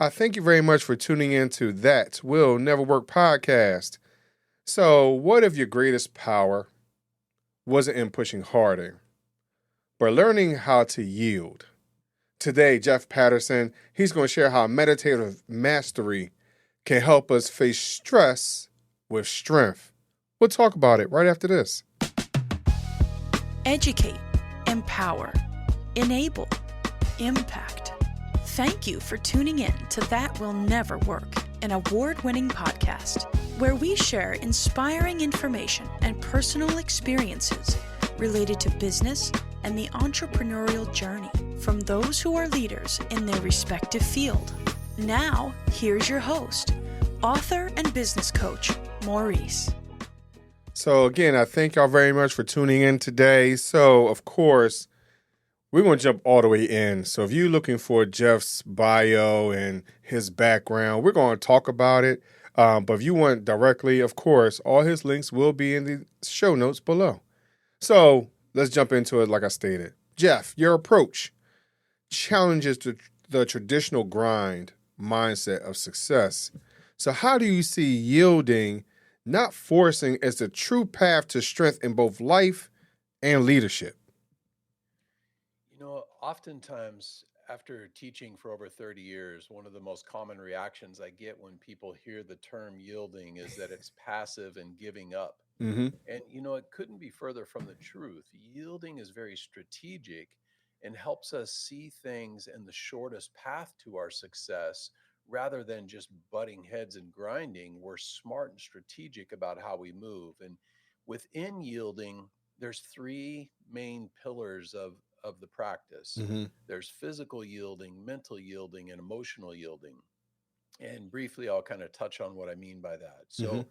I thank you very much for tuning in to That Will Never Work podcast. So, what if your greatest power wasn't in pushing harder, but learning how to yield? Today, Jeff Patterson, he's going to share how meditative mastery can help us face stress with strength. We'll talk about it right after this. Educate, empower, enable, impact. Thank you for tuning in to That Will Nevr Work, an award-winning podcast where we share inspiring information and personal experiences related to business and the entrepreneurial journey from those who are leaders in their respective field. Now, here's your host, author and business coach, Maurice. So again, I thank y'all very much for tuning in today. So, of course, we're going to jump all the way in. So if you're looking for Jeff's bio and his background, we're going to talk about it. But if you want directly, of course, all his links will be in the show notes below. So let's jump into it like I stated. Jeff, your approach challenges the traditional grind mindset of success. So how do you see yielding, not forcing, as the true path to strength in both life and leadership? Oftentimes after teaching for over 30 years, one of the most common reactions I get when people hear the term yielding is that it's passive and giving up. Mm-hmm. And, it couldn't be further from the truth. Yielding is very strategic and helps us see things in the shortest path to our success rather than just butting heads and grinding. We're smart and strategic about how we move. And within yielding, there's three main pillars of the practice. Mm-hmm. There's physical yielding, mental yielding, and emotional yielding. And briefly, I'll kind of touch on what I mean by that. So,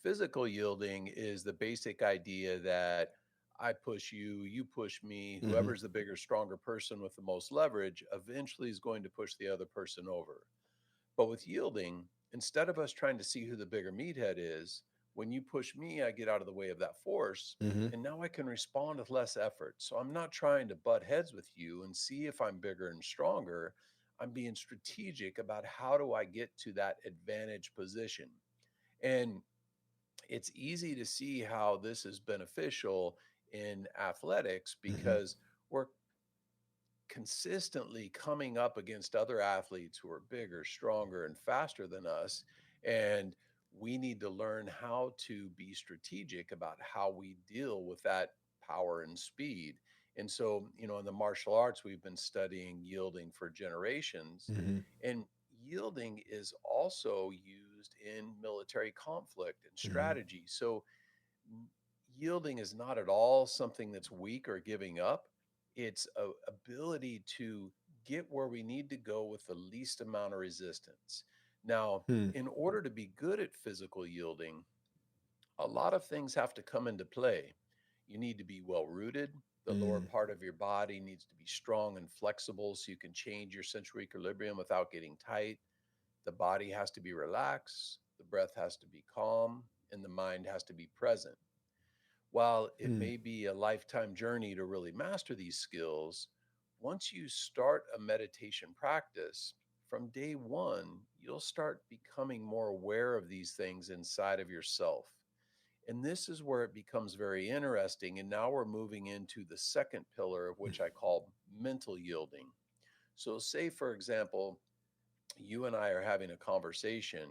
physical yielding is the basic idea that I push you, you push me, whoever's the bigger, stronger person with the most leverage eventually is going to push the other person over. But with yielding, instead of us trying to see who the bigger meathead is, when you push me, I get out of the way of that force. Mm-hmm. And now I can respond with less effort. So I'm not trying to butt heads with you and see if I'm bigger and stronger. I'm being strategic about how do I get to that advantage position. And it's easy to see how this is beneficial in athletics because we're consistently coming up against other athletes who are bigger, stronger, and faster than us. And we need to learn how to be strategic about how we deal with that power and speed. And so, in the martial arts, we've been studying yielding for generations. Mm-hmm. And yielding is also used in military conflict and Mm-hmm. strategy. So, yielding is not at all something that's weak or giving up. It's a ability to get where we need to go with the least amount of resistance. Now, in order to be good at physical yielding, a lot of things have to come into play. You need to be well rooted. The lower part of your body needs to be strong and flexible so you can change your central equilibrium without getting tight. The body has to be relaxed, the breath has to be calm, and the mind has to be present. While it may be a lifetime journey to really master these skills, once you start a meditation practice, from day one, you'll start becoming more aware of these things inside of yourself. And this is where it becomes very interesting. And now we're moving into the second pillar, of which I call mental yielding. So, say, for example, you and I are having a conversation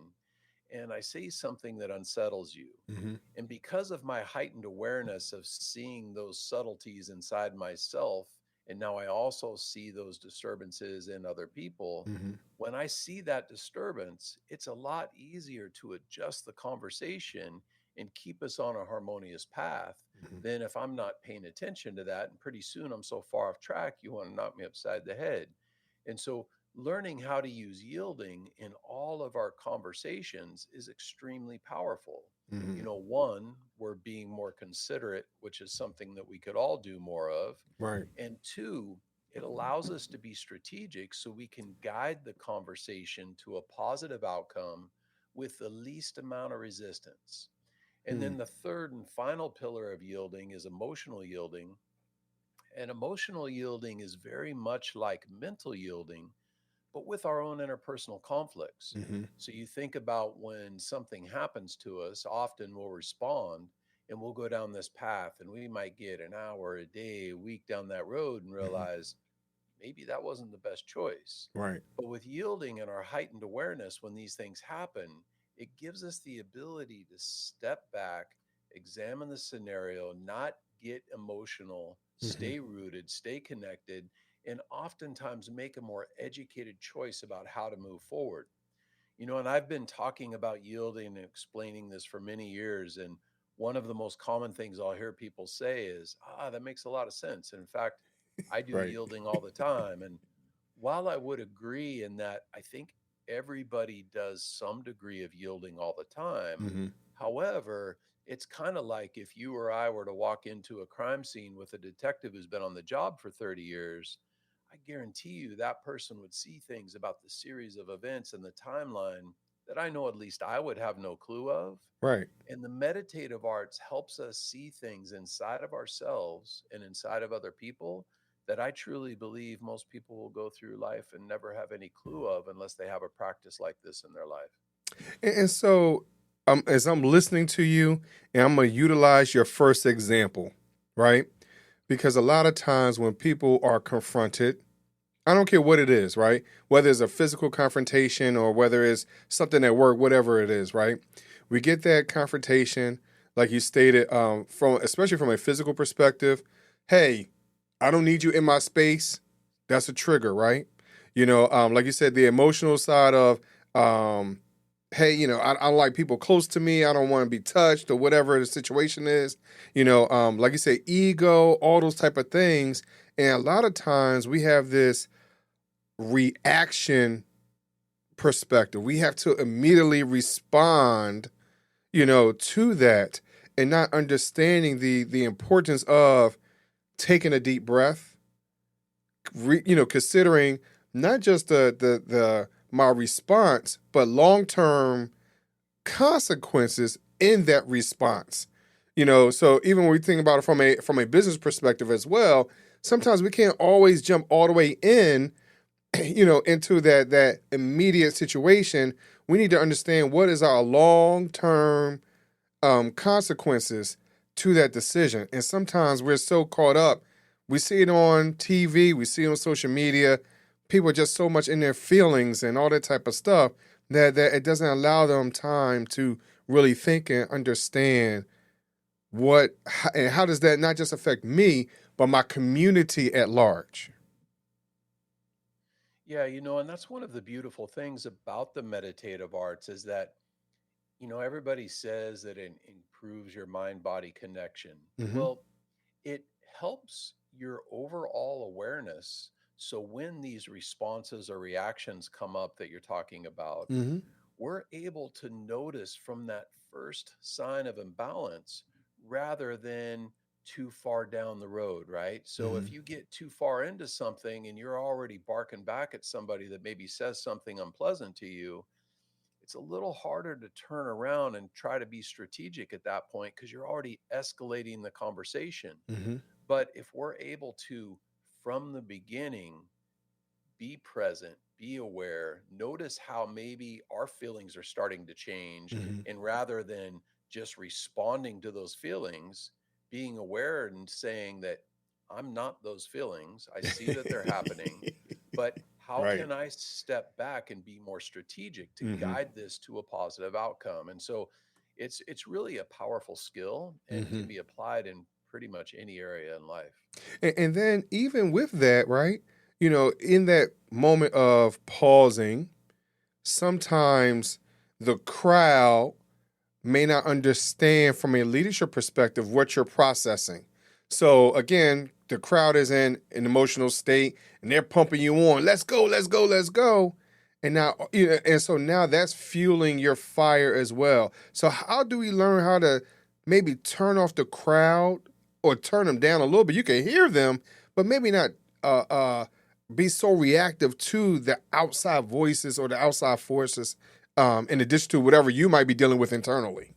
and I say something that unsettles you. Mm-hmm. And because of my heightened awareness of seeing those subtleties inside myself, and now I also see those disturbances in other people, Mm-hmm. when I see that disturbance, it's a lot easier to adjust the conversation and keep us on a harmonious path than if I'm not paying attention to that. And pretty soon I'm so far off track, you want to knock me upside the head. And so learning how to use yielding in all of our conversations is extremely powerful. Mm-hmm. One, we're being more considerate, which is something that we could all do more of. Right. And two, it allows us to be strategic so we can guide the conversation to a positive outcome with the least amount of resistance. And then the third and final pillar of yielding is emotional yielding. And emotional yielding is very much like mental yielding, but with our own interpersonal conflicts. Mm-hmm. So you think about when something happens to us, often we'll respond and we'll go down this path and we might get an hour, a day, a week down that road and Mm-hmm. realize maybe that wasn't the best choice. Right. But with yielding and our heightened awareness when these things happen, it gives us the ability to step back, examine the scenario, not get emotional, Mm-hmm. stay rooted, stay connected, and oftentimes make a more educated choice about how to move forward. And I've been talking about yielding and explaining this for many years. And one of the most common things I'll hear people say is, that makes a lot of sense. In fact, I do Right. yielding all the time. And while I would agree in that, I think everybody does some degree of yielding all the time. Mm-hmm. However, it's kind of like if you or I were to walk into a crime scene with a detective who's been on the job for 30 years, I guarantee you that person would see things about the series of events and the timeline that I know at least I would have no clue of. Right. And the meditative arts helps us see things inside of ourselves and inside of other people that I truly believe most people will go through life and never have any clue of unless they have a practice like this in their life. And so, as I'm listening to you, and I'm going to utilize your first example, right? Because a lot of times when people are confronted, I don't care what it is, right? Whether it's a physical confrontation or whether it's something at work, whatever it is, right? We get that confrontation, like you stated, from especially from a physical perspective. Hey, I don't need you in my space. That's a trigger, right? Like you said, the emotional side of, hey, I don't like people close to me. I don't want to be touched or whatever the situation is. Like you say, ego, all those type of things. And a lot of times we have this reaction perspective. We have to immediately respond, to that and not understanding the importance of taking a deep breath, considering not just the my response, but long-term consequences in that response. So even when we think about it from a business perspective as well, sometimes we can't always jump all the way in, into that immediate situation. We need to understand what is our long-term consequences to that decision. And sometimes we're so caught up. We see it on TV, we see it on social media. People are just so much in their feelings and all that type of stuff that it doesn't allow them time to really think and understand and how does that not just affect me, but my community at large. Yeah, and that's one of the beautiful things about the meditative arts is that, everybody says that it improves your mind body connection. Mm-hmm. Well, it helps your overall awareness. So when these responses or reactions come up that you're talking about, Mm-hmm. we're able to notice from that first sign of imbalance rather than too far down the road, right? So Mm-hmm. if you get too far into something and you're already barking back at somebody that maybe says something unpleasant to you, it's a little harder to turn around and try to be strategic at that point because you're already escalating the conversation. Mm-hmm. But if we're able to, from the beginning, be present, be aware, notice how maybe our feelings are starting to change. Mm-hmm. And rather than just responding to those feelings, being aware and saying that I'm not those feelings, I see that they're happening, but how Right. can I step back and be more strategic to Mm-hmm. guide this to a positive outcome? And so it's really a powerful skill and Mm-hmm. can be applied in pretty much any area in life. And then even with that, right? In that moment of pausing, sometimes the crowd may not understand from a leadership perspective what you're processing. So again, the crowd is in an emotional state and they're pumping you on. Let's go, let's go, let's go. And now, and so now that's fueling your fire as well. So how do we learn how to maybe turn off the crowd or turn them down a little bit? You can hear them, but maybe not uh, uh, be so reactive to the outside voices or the outside forces, in addition to whatever you might be dealing with internally.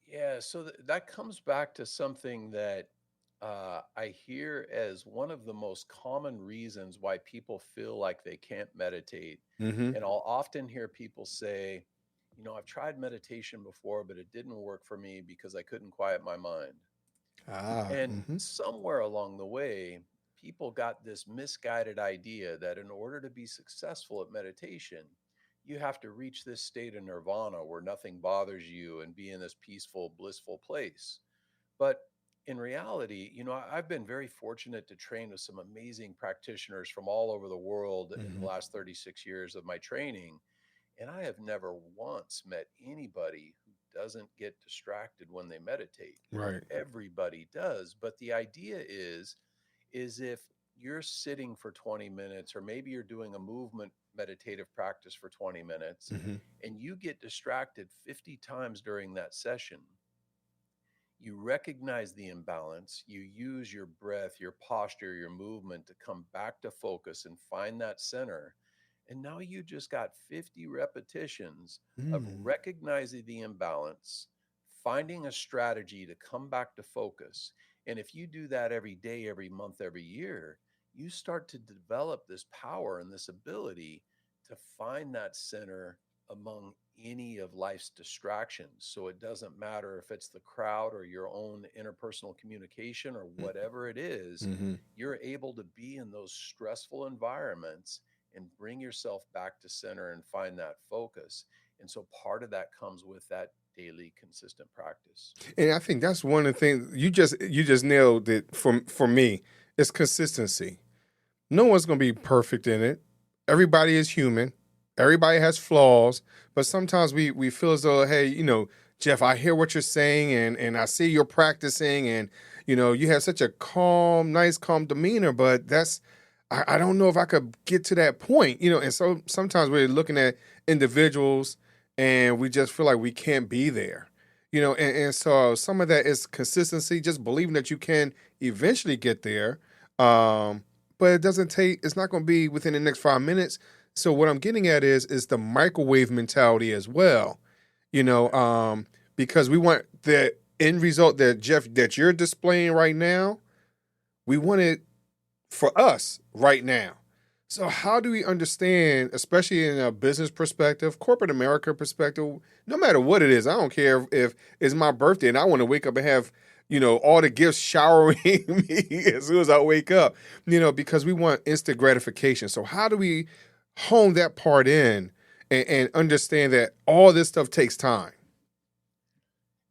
Yeah, so that comes back to something that I hear as one of the most common reasons why people feel like they can't meditate. Mm-hmm. And I'll often hear people say, I've tried meditation before, but it didn't work for me because I couldn't quiet my mind. Ah. And Mm-hmm. somewhere along the way, people got this misguided idea that in order to be successful at meditation, you have to reach this state of nirvana where nothing bothers you and be in this peaceful, blissful place. But in reality, I've been very fortunate to train with some amazing practitioners from all over the world in the Mm-hmm. last 36 years of my training. And I have never once met anybody who doesn't get distracted when they meditate. Right. Everybody does. But the idea is if you're sitting for 20 minutes, or maybe you're doing a movement meditative practice for 20 minutes, Mm-hmm. and you get distracted 50 times during that session, you recognize the imbalance, you use your breath, your posture, your movement to come back to focus and find that center. And now you just got 50 repetitions of Mm. recognizing the imbalance, finding a strategy to come back to focus. And if you do that every day, every month, every year, you start to develop this power and this ability to find that center among any of life's distractions. So it doesn't matter if it's the crowd or your own interpersonal communication or whatever it is, Mm-hmm. you're able to be in those stressful environments and bring yourself back to center and find that focus. And so part of that comes with that daily consistent practice. And I think that's one of the things you just nailed it for me. It's consistency. No one's going to be perfect in it. Everybody is human. Everybody has flaws, but sometimes we feel as though, hey, Jeff, I hear what you're saying, and I see you're practicing, and you have such a calm, nice, calm demeanor, but I don't know if I could get to that point, and so sometimes we're looking at individuals and we just feel like we can't be there. And so some of that is consistency, just believing that you can eventually get there. But it's not going to be within the next 5 minutes. So what I'm getting at is the microwave mentality as well, because we want the end result that Jeff, that you're displaying right now. We want it for us right now. So how do we understand, especially in a business perspective, corporate America perspective, no matter what it is, I don't care if it's my birthday and I want to wake up and have, all the gifts showering me as soon as I wake up, because we want instant gratification. So how do we hone that part in and understand that all this stuff takes time?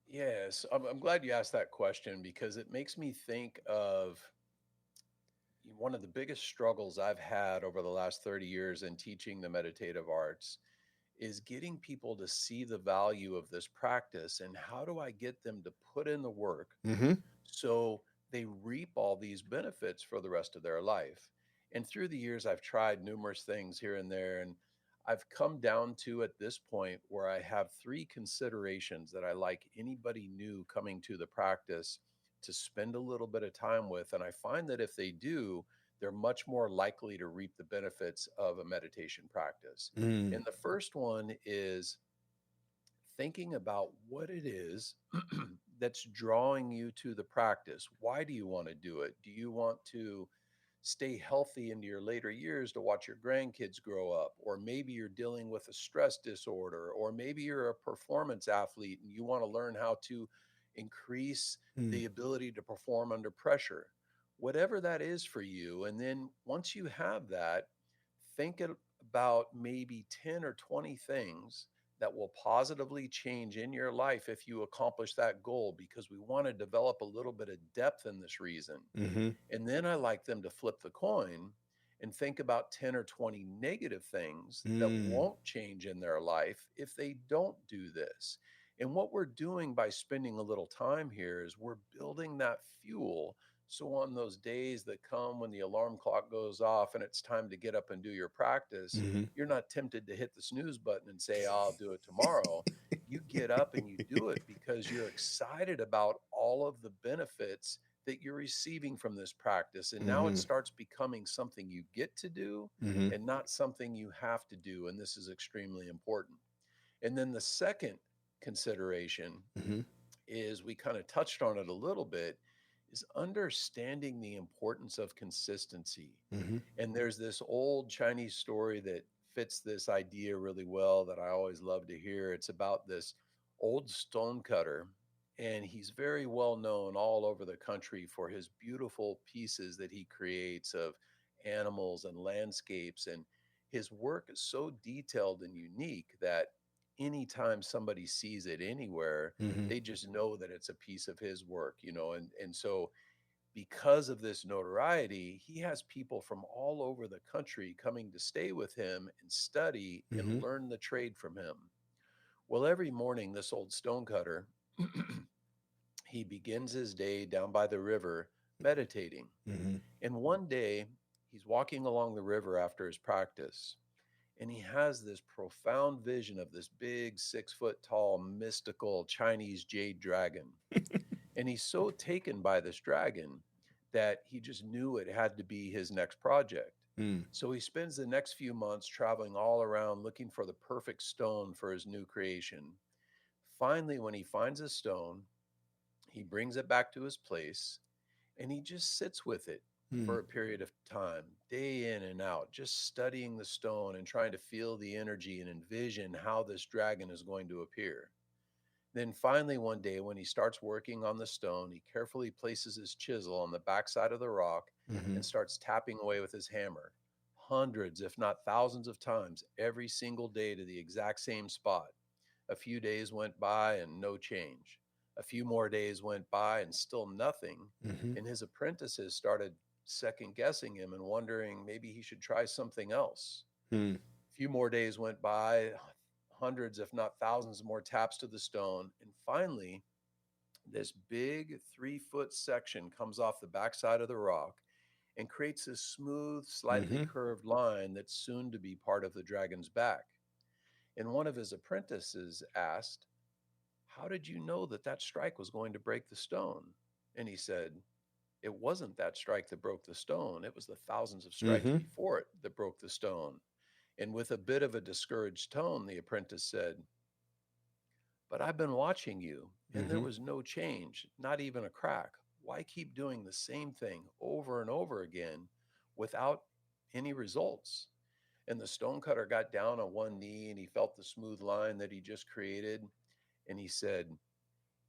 Yes, I'm glad you asked that question because it makes me think of one of the biggest struggles I've had over the last 30 years in teaching the meditative arts is getting people to see the value of this practice and how do I get them to put in the work Mm-hmm. so they reap all these benefits for the rest of their life. And through the years, I've tried numerous things here and there, and I've come down to at this point where I have three considerations that I like anybody new coming to the practice to spend a little bit of time with. And I find that if they do, they're much more likely to reap the benefits of a meditation practice. Mm. And the first one is thinking about what it is that's drawing you to the practice. Why do you want to do it? Do you want to stay healthy into your later years to watch your grandkids grow up? Or maybe you're dealing with a stress disorder, or maybe you're a performance athlete and you want to learn how to increase Mm. the ability to perform under pressure. Whatever that is for you. And then once you have that, about maybe 10 or 20 things that will positively change in your life if you accomplish that goal, because we want to develop a little bit of depth in this reason. Mm-hmm. And then I like them to flip the coin and think about 10 or 20 negative things that Mm. won't change in their life if they don't do this. And what we're doing by spending a little time here is we're building that fuel. So on those days that come when the alarm clock goes off and it's time to get up and do your practice, Mm-hmm. you're not tempted to hit the snooze button and say, I'll do it tomorrow. You get up and you do it because you're excited about all of the benefits that you're receiving from this practice. And now it Mm-hmm. starts becoming something you get to do Mm-hmm. and not something you have to do. And this is extremely important. And then the second consideration Mm-hmm. is we kind of touched on it a little bit, is understanding the importance of consistency. Mm-hmm. And there's this old Chinese story that fits this idea really well that I always love to hear. It's about this old stonecutter, and he's very well known all over the country for his beautiful pieces that he creates of animals and landscapes. And his work is so detailed and unique that anytime somebody sees it anywhere, Mm-hmm. they just know that it's a piece of his work, and so because of this notoriety, he has people from all over the country coming to stay with him and study Mm-hmm. and learn the trade from him. Well, every morning, this old stonecutter, he begins his day down by the river meditating. Mm-hmm. And one day, he's walking along the river after his practice, and he has this profound vision of this big 6 foot tall mystical Chinese jade dragon. And he's so taken by this dragon that he just knew it had to be his next project. Mm. So he spends the next few months traveling all around looking for the perfect stone for his new creation. Finally, when he finds a stone, he brings it back to his place and he just sits with it for Mm. a period of time, day in and out, just studying the stone and trying to feel the energy and envision how this dragon is going to appear. Then finally, one day, when he starts working on the stone, he carefully places his chisel on the backside of the rock Mm-hmm. and starts tapping away with his hammer, hundreds, if not thousands of times every single day to the exact same spot. A few days went by and no change. A few more days went by and still nothing. Mm-hmm. And his apprentices started second guessing him and wondering maybe he should try something else. Mm. A few more days went by, hundreds, if not thousands, more taps to the stone. And finally, this big 3 foot section comes off the backside of the rock and creates this smooth, slightly Mm-hmm. curved line that's soon to be part of the dragon's back. And one of his apprentices asked, "How did you know that that strike was going to break the stone?" And he said, "It wasn't that strike that broke the stone. It was the thousands of strikes Mm-hmm. before it that broke the stone." And with a bit of a discouraged tone, the apprentice said, "But I've been watching you, and there Mm-hmm. was no change, not even a crack. Why keep doing the same thing over and over again without any results?" And the stonecutter got down on one knee and he felt the smooth line that he just created. And he said,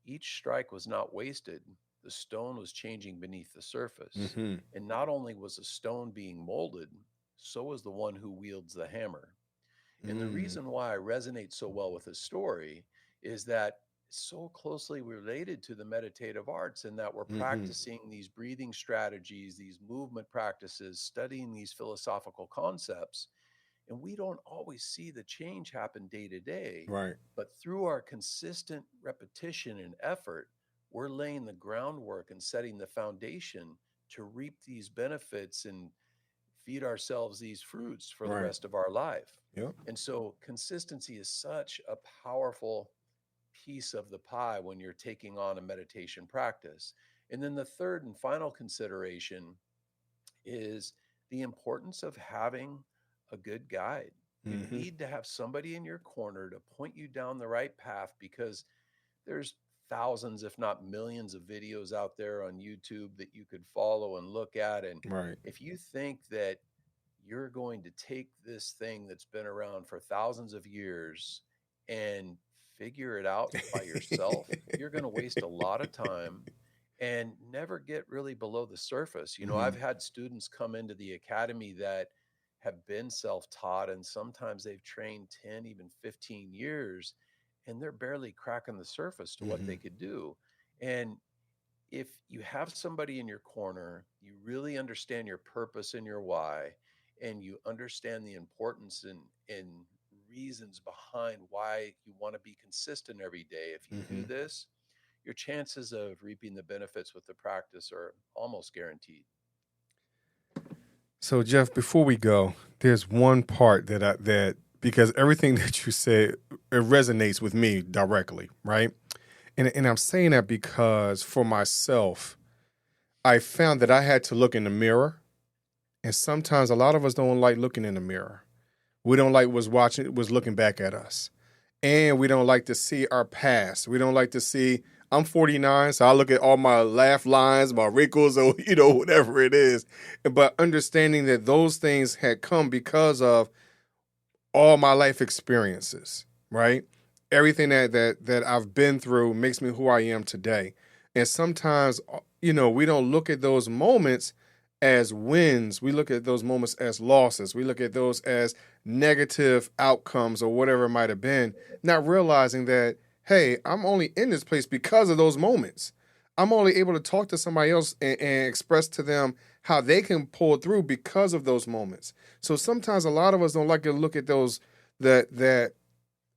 "Each strike was not wasted. The stone was changing beneath the surface. Mm-hmm. And not only was the stone being molded, so was the one who wields the hammer." And the Mm. reason why I resonate so well with this story is that it's so closely related to the meditative arts, in that we're Mm-hmm. practicing these breathing strategies, these movement practices, studying these philosophical concepts. And we don't always see the change happen day to day. Right. But through our consistent repetition and effort, we're laying the groundwork and setting the foundation to reap these benefits and feed ourselves these fruits for the Right. rest of our life. Yep. And so consistency is such a powerful piece of the pie when you're taking on a meditation practice. And then the third and final consideration is the importance of having a good guide. You Mm-hmm. need to have somebody in your corner to point you down the right path, because there's thousands, if not millions, of videos out there on YouTube that you could follow and look at. And Right. if you think that you're going to take this thing that's been around for thousands of years and figure it out by yourself, you're going to waste a lot of time and never get really below the surface. Mm-hmm. I've had students come into the academy that have been self-taught, and sometimes they've trained 10, even 15 years, and they're barely cracking the surface to what Mm-hmm. they could do. And if you have somebody in your corner, you really understand your purpose and your why, and you understand the importance and reasons behind why you want to be consistent every day. If you Mm-hmm. do this, your chances of reaping the benefits with the practice are almost guaranteed. So, Jeff, before we go, there's one part that because everything that you said, it resonates with me directly, right? And I'm saying that because for myself, I found that I had to look in the mirror, and sometimes a lot of us don't like looking in the mirror. We don't like what's looking back at us, and we don't like to see our past. We don't like to see I'm 49, so I look at all my laugh lines, my wrinkles, or whatever it is. But understanding that those things had come because of all my life experiences, right? Everything that I've been through makes me who I am today. And sometimes, we don't look at those moments as wins. We look at those moments as losses. We look at those as negative outcomes or whatever it might have been, not realizing that, hey, I'm only in this place because of those moments. I'm only able to talk to somebody else and express to them how they can pull through because of those moments. So sometimes a lot of us don't like to look at those that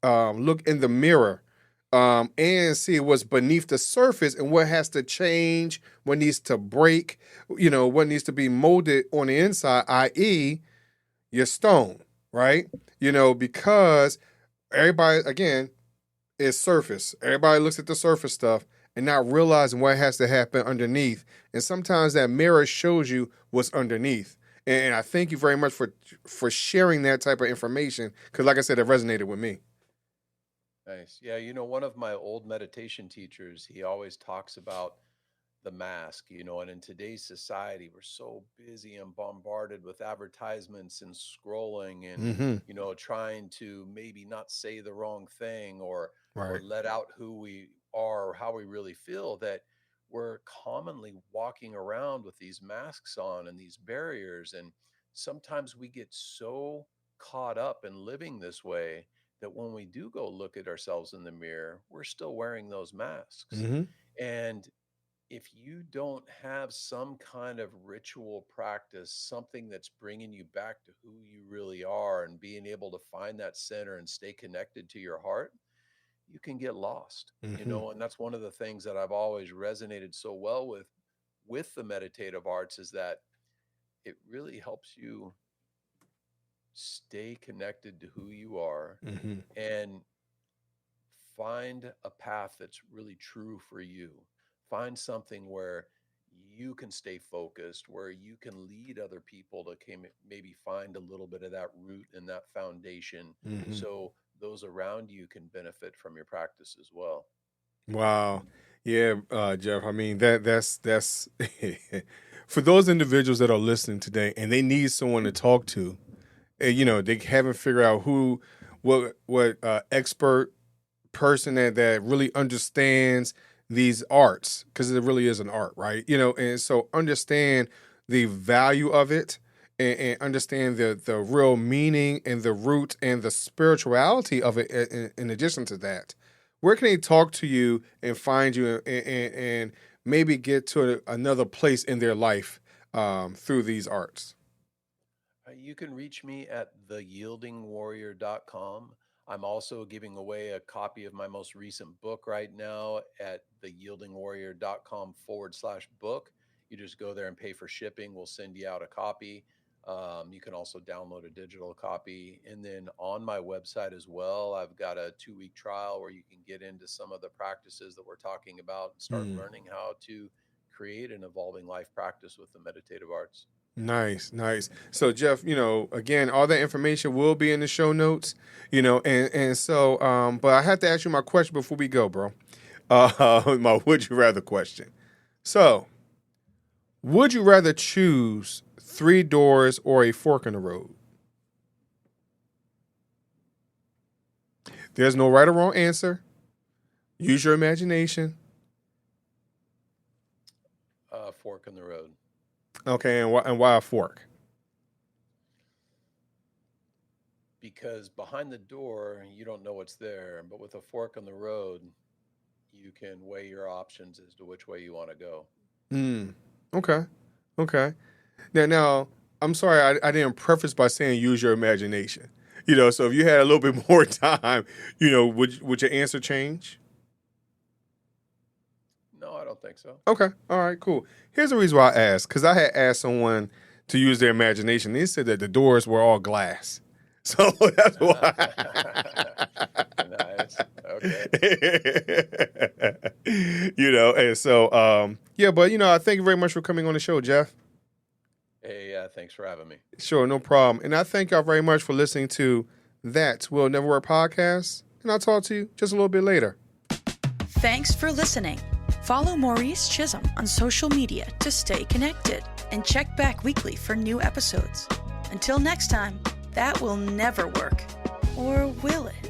look in the mirror and see what's beneath the surface and what has to change, what needs to break, what needs to be molded on the inside, i.e., your stone, right? Because everybody, again, is surface. Everybody looks at the surface stuff and not realizing what has to happen underneath. And sometimes that mirror shows you what's underneath. And I thank you very much for sharing that type of information because, like I said, it resonated with me. Nice. Yeah, one of my old meditation teachers, he always talks about the mask, and in today's society, we're so busy and bombarded with advertisements and scrolling and, Mm-hmm. Trying to maybe not say the wrong thing or Right. let out who we are or how we really feel, that we're commonly walking around with these masks on and these barriers. And sometimes we get so caught up in living this way that when we do go look at ourselves in the mirror, we're still wearing those masks. Mm-hmm. And if you don't have some kind of ritual practice, something that's bringing you back to who you really are and being able to find that center and stay connected to your heart, you can get lost, Mm-hmm. and that's one of the things that I've always resonated so well with the meditative arts, is that it really helps you stay connected to who you are Mm-hmm. and find a path that's really true for you. Find something where you can stay focused, where you can lead other people to maybe find a little bit of that root and that foundation, Mm-hmm. so those around you can benefit from your practice as well. Wow. Yeah, Jeff. I mean that's for those individuals that are listening today and they need someone to talk to. And, they haven't figured out what expert person that really understands these arts, because it really is an art, right? And so understand the value of it and understand the real meaning and the root and the spirituality of it in addition to that. Where can they talk to you and find you and maybe get to another place in their life through these arts? You can reach me at theyieldingwarrior.com. I'm also giving away a copy of my most recent book right now at theyieldingwarrior.com/book. You just go there and pay for shipping. We'll send you out a copy. You can also download a digital copy. And then on my website as well, I've got a 2-week trial where you can get into some of the practices that we're talking about and start learning how to create an evolving life practice with the meditative arts. Nice, nice. So Jeff, again, all that information will be in the show notes, and so, but I have to ask you my question before we go, bro. My would you rather question. So, would you rather choose 3 doors or a fork in the road? There's no right or wrong answer. Use your imagination. Fork in the road. Okay, and why a fork? Because behind the door, you don't know what's there. But with a fork in the road, you can weigh your options as to which way you want to go. Okay. Now, I'm sorry I didn't preface by saying use your imagination. So if you had a little bit more time, would your answer change? No, I don't think so. Okay. All right, cool. Here's the reason why I asked, because I had asked someone to use their imagination. They said that the doors were all glass. So that's why. Nice. Okay. And so, yeah, but, I thank you very much for coming on the show, Jeff. Hey, thanks for having me. Sure, no problem. And I thank y'all very much for listening to That Will Nevr Work podcast. And I'll talk to you just a little bit later. Thanks for listening. Follow Maurice Chism on social media to stay connected and check back weekly for new episodes. Until next time, that will never work. Or will it?